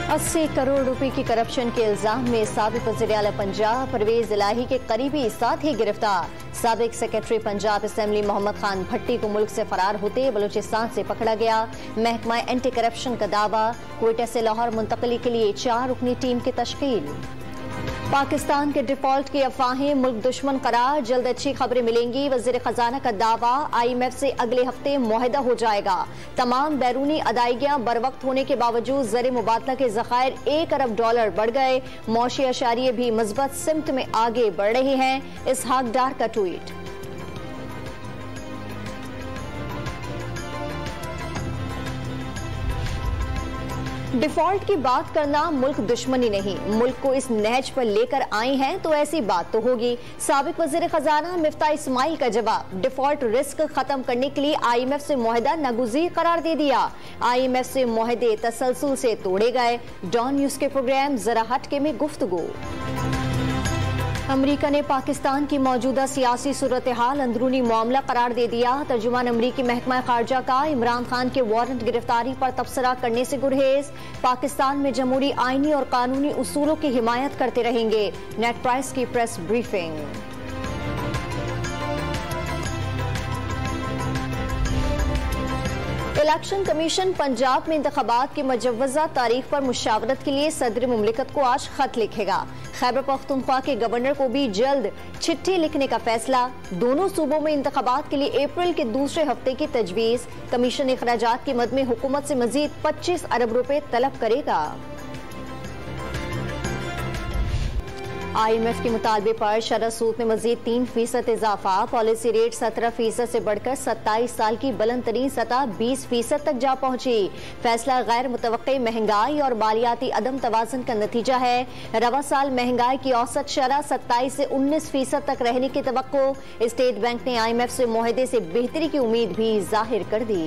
80 करोड़ रुपए की करप्शन के इल्जाम में साबिक वज़ीर-ए-आला पंजाब परवेज इलाही के करीबी साथी गिरफ्तार। साबिक सेक्रेटरी पंजाब असेंबली मोहम्मद खान भट्टी को मुल्क से फरार होते बलूचिस्तान से पकड़ा गया। महकमा एंटी करप्शन का दावा, क्वेटा से लाहौर मुंतकली के लिए 4 रुकनी टीम की तश्कील। पाकिस्तान के डिफॉल्ट की अफवाहें मुल्क दुश्मन करार, जल्द अच्छी खबरें मिलेंगी। वजीर खजाना का दावा, IMF से अगले हफ्ते मुआहदा हो जाएगा। तमाम बैरूनी अदायगियां बर वक्त होने के बावजूद ज़र मुबादला के ज़खायर $1 अरब बढ़ गए। मौशी अशारिये भी मज़बत सिमत में आगे बढ़ रहे हैं। इसहाक डार का ट्वीट। डिफॉल्ट की बात करना मुल्क दुश्मनी नहीं, मुल्क को इस नहज पर लेकर आए हैं तो ऐसी बात तो होगी। साबिक वज़ीर खजाना मिफ्ता इस्माइल का जवाब, डिफॉल्ट रिस्क खत्म करने के लिए IMF से मुआहदा नागुज़ीर करार दे दिया। IMF से मुआहदे तसलसल से तोड़े गए। डॉन न्यूज के प्रोग्राम जरा हटके में गुफ्तगू। अमरीका ने पाकिस्तान की मौजूदा सियासी सूरत हाल अंदरूनी मामला करार दे दिया। तर्जुमान अमरीकी महकमा खारजा का इमरान खान के वारंट गिरफ्तारी पर तबसरा करने से गुरेज। पाकिस्तान में जमहूरी आईनी और कानूनी उसूलों की हिमायत करते रहेंगे। नेट प्राइस की press briefing. Election commission Punjab में इंतखाबात की मुजव्वज़ा तारीख पर मुशावरत के लिए सदर मुमलिकत को आज खत लिखेगा। खैबर पख्तूनख्वा के गवर्नर को भी जल्द चिट्ठी लिखने का फैसला। दोनों सूबों में इंतखाबात के लिए अप्रैल के दूसरे हफ्ते की तजवीज़। कमीशन अखराजात की मद में हुकूमत से मजीद 25 अरब रुपए तलब करेगा। IMF के मुतालबे पर शरह सूद में मजीद 3% इजाफा। पॉलिसी रेट 17% से बढ़कर 27 साल की बुलंद तरीन सतह 20% तक जा पहुंची। फैसला गैर मुतवक्की महंगाई और मालियाती अदम तवाज़ुन का नतीजा है। रवा साल महंगाई की औसत शरह 27 से 19% तक रहने की तवक्को। स्टेट बैंक ने IMF से मुआहदे से बेहतरी की उम्मीद भी जाहिर कर दी।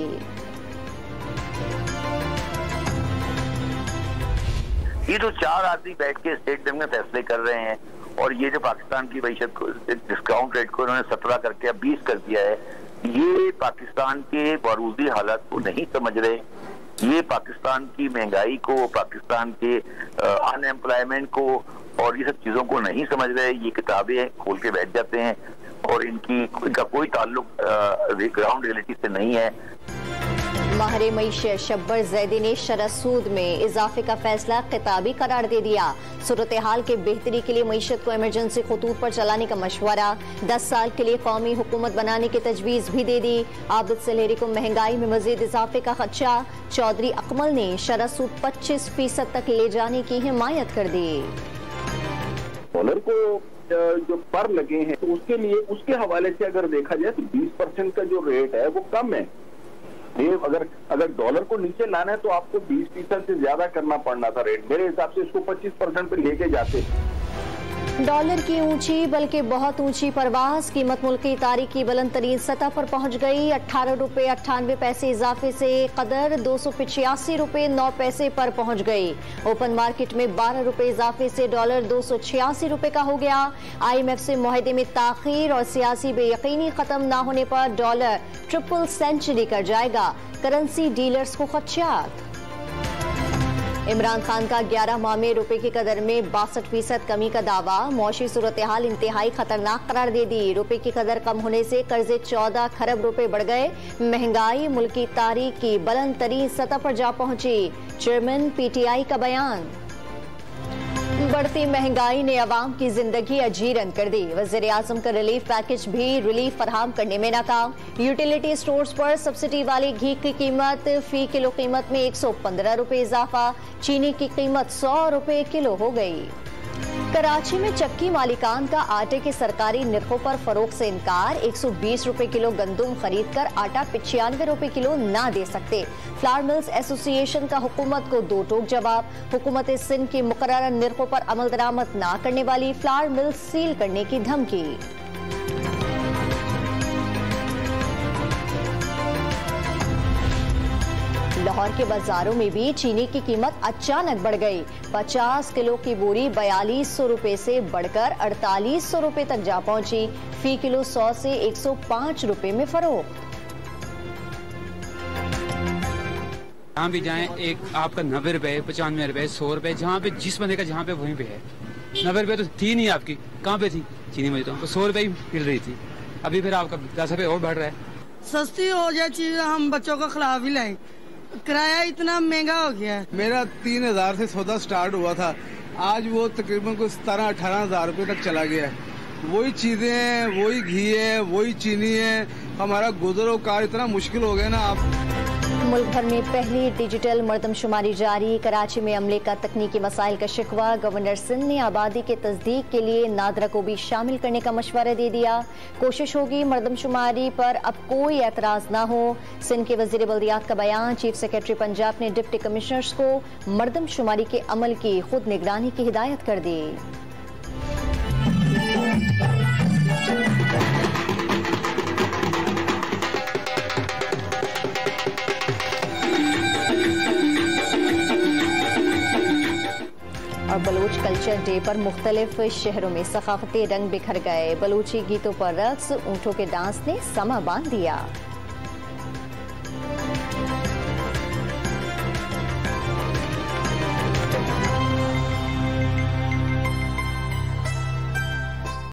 ये जो 4 आदमी बैठ के स्टेट बैंक में फैसले कर रहे हैं और ये जो पाकिस्तान की मईशत को डिस्काउंट रेट को उन्होंने 17 करके अब 20 कर दिया है, ये पाकिस्तान के बारूदी हालात को नहीं समझ रहे। ये पाकिस्तान की महंगाई को, पाकिस्तान के अनएम्प्लॉयमेंट को और ये सब चीजों को नहीं समझ रहे। ये किताबें खोल के बैठ जाते हैं और इनका कोई ताल्लुक ग्राउंड रियलिटी से नहीं है। माहिर मईशत शब्बर जैदी ने शरह सूद में इजाफे का फैसला खिताबी करार दे दिया। सूरत हाल के बेहतरी के लिए मईशत को इमरजेंसी खतूत पर चलाने का मशवरा। 10 साल के लिए कौमी हुकूमत बनाने की तजवीज़ भी दे दी। आबिद सलेरी को महंगाई में मजीद इजाफे का खदशा। चौधरी अकमल ने शरह सूद 25% तक ले जाने की हिमायत कर दी। डॉलर को जो पर लगे हैं तो उसके लिए उसके हवाले से अगर देखा जाए तो 20% का जो रेट है वो कम है। ये अगर डॉलर को नीचे लाना है तो आपको 20% से ज्यादा करना पड़ना था रेट। मेरे हिसाब से इसको 25% पे लेके जाते। डॉलर की ऊंची बल्कि बहुत ऊंची परवाज। कीमत मुल्की तारीख की बुलंद तरीन सतह पर पहुंच गई। 18 रुपए 98 पैसे इजाफे से कदर 285 रुपए 9 पैसे पर पहुंच गई। ओपन मार्केट में 12 रुपए इजाफे से डॉलर 286 रुपए का हो गया। IMF से मुआहदे में ताखीर और सियासी बेयकीनी खत्म न होने पर डॉलर ट्रिपल सेंचुरी कर जाएगा। करेंसी डीलर्स को खदशात। इमरान खान का 11 माह में रुपए की कदर में 62% कमी का दावा। मौशी सूरत हाल इंतहाई खतरनाक करार दे दी। रुपए की कदर कम होने से कर्जे 14 खरब रुपए बढ़ गए। महंगाई मुल्की तारीख की बुलंद तरीन सतह पर जा पहुंची। चेयरमैन PTI का बयान। बढ़ती महंगाई ने अवाम की जिंदगी अजीरन कर दी। वज़ीर आज़म का रिलीफ पैकेज भी रिलीफ फराहम करने में नाकाम। यूटिलिटी स्टोर्स पर सब्सिडी वाली घी की कीमत फी किलो कीमत में 115 रुपए इजाफा। चीनी की कीमत 100 रुपए किलो हो गई। कराची में चक्की मालिकान का आटे के सरकारी निर्खों पर फरोख्त से इनकार। 120 रुपए किलो गंदुम खरीद कर आटा 95 रुपए किलो ना दे सकते। फ्लावर मिल्स एसोसिएशन का हुकूमत को दो टोक जवाब। हुकूमत सिंध की मुकर्रर निर्खों पर अमल दरामद ना करने वाली फ्लावर मिल्स सील करने की धमकी। लाहौर के बाजारों में भी चीनी की कीमत अचानक बढ़ गई। 50 किलो की बोरी 4200 रुपए से बढ़कर 4800 रुपए तक जा पहुंची। फी किलो 100 से 105 रुपए में फरोख्त। जहाँ भी जाएं एक आपका 90 रुपए, 95 रुपए, 100 रुपए, जहाँ पे जिस बंदे का जहाँ पे वहीं पे है। 90 रुपए तो थी नहीं आपकी, कहाँ पे थी चीनी मौजूद, तो 100 रुपए ही मिल रही थी, अभी फिर आपका 10 रुपए और बढ़ रहा है। सस्ती हो जाए चीज हम बच्चों के खिलाफ ही लाएं, किराया इतना महंगा हो गया है। मेरा 3000 से सौदा स्टार्ट हुआ था, आज वो तकरीबन कुछ 17-18 हजार रुपए तक चला गया है। वही चीजें हैं, वही घी है, वही चीनी है, हमारा गुजरोकार इतना मुश्किल हो गया ना। आप मुल्क भर में पहली डिजिटल मरदमशुमारी जारी, कराची में अमले का तकनीकी मसाइल का शिकवा, गवर्नर सिंध ने आबादी के तस्दीक के लिए नादरा को भी शामिल करने का मशवरा दे दिया। कोशिश होगी मरदमशुमारी पर अब कोई एतराज ना हो। सिंध के वजीर बल्दियात का बयान, चीफ सेक्रेटरी पंजाब ने डिप्टी कमिश्नर्स को मरदमशुमारी के अमल की खुद निगरानी की हिदायत कर दी। और बलूच कल्चर डे पर मुख्तलिफ शहरों में सकाफती रंग बिखर गए। बलूची गीतों पर रक्स, ऊँटों के डांस ने समा बांध दिया।